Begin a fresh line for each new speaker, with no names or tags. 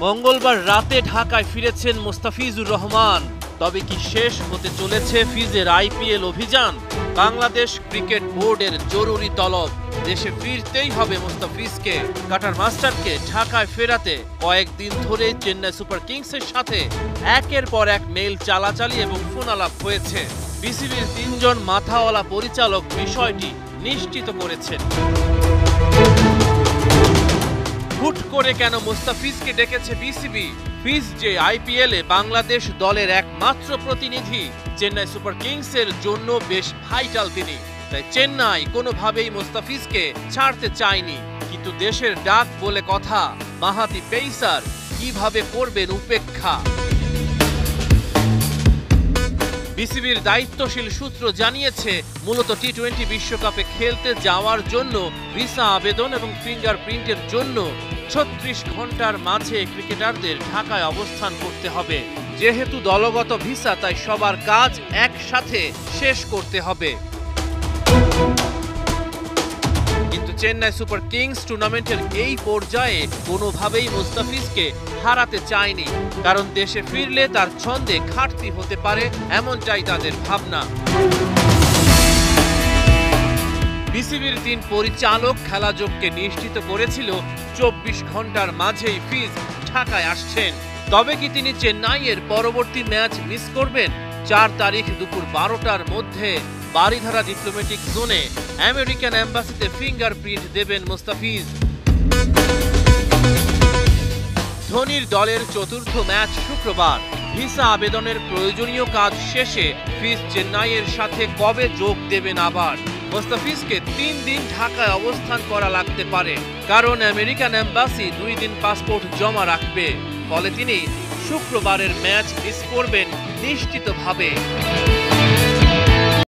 মঙ্গলবার রাতে ঢাকায় ফিরেছেন মোস্তাফিজুর রহমান। তবে কি শেষ হতে চলেছে ফিজের আইপিএল অভিযান? বাংলাদেশ ক্রিকেট বোর্ডের জরুরি তলব, দেশে ফিরতেই হবে মোস্তাফিজকে। কাটার মাস্টারকে ঢাকায় ফেরাতে কয়েকদিন ধরে চেন্নাই সুপার কিংসের সাথে একের পর এক মেইল চালাচালি এবং ফোনালাপ হয়েছে। বিসিবির ৩ জন মাথাওয়ালা পরিচালক বিষয়টি নিশ্চিত করেছেন। হুট করে কেন মোস্তাফিজকে ডেকেছে বিসিবি? ফিজ যে আইপিএলে বাংলাদেশ দলের একমাত্র প্রতিনিধি, চেন্নাই সুপার কিংসের জন্য বেশ ভাইটাল তিনি। তাই চেন্নাই কোনোভাবেই মোস্তাফিজকে ছাড়তে চায়নি। কিন্তু দেশের ডাক বলে কথা, মাহাতি পেসার কিভাবে করবেন উপেক্ষা? বিসিবির দায়িত্বশীল সূত্র জানিয়েছে, মূলত টি-20 বিশ্বকাপে খেলতে যাওয়ার জন্য ভিসা আবেদন এবং ফিঙ্গারপ্রিন্টের জন্য ৩৬ ঘন্টার মাঝে ক্রিকেটারদের ঢাকায় অবস্থান করতে হবে। যেহেতু দলগত ভিসা, তাই সবার কাজ একসাথে শেষ করতে হবে। কিন্তু চেন্নাই সুপার কিংস টুর্নামেন্টের এই পর্যায়ে কোনোভাবেই মোস্তাফিজকে হারাতে চায়নি, কারণ দেশে ফিরলে তার ছন্দে ঘাটতি হতে পারে, এমনটাই তাদের ভাবনা। বিসিবির ৩ পরিচালক খেলাযোগকে নিশ্চিত করেছিল ২৪ ঘন্টার মাঝেই ফিজ ঢাকায় আসছেন। তবে কি তিনি চেন্নাইয়ের পরবর্তী ম্যাচ মিস করবেন? ৪ তারিখ দুপুর ১২টার মধ্যে বারিধারা ডিপ্লোম্যাটিক জোনে আমেরিকান এম্বাসিতে ফিঙ্গারপ্রিন্ট দেবেন মোস্তাফিজ। ধোনির দলের চতুর্থ ম্যাচ শুক্রবার। ভিসা আবেদনের প্রয়োজনীয় কাজ শেষে ফিজ চেন্নাইয়ের সাথে কবে যোগ দেবেন আবার? মোস্তাফিজকে ৩ দিন ঢাকায় অবস্থান করা লাগতে পারে, কারণ আমেরিকান এম্বাসি ২ দিন পাসপোর্ট জমা রাখবে। ফলে তিনি শুক্রবারের ম্যাচ মিস করবেন নিশ্চিতভাবে।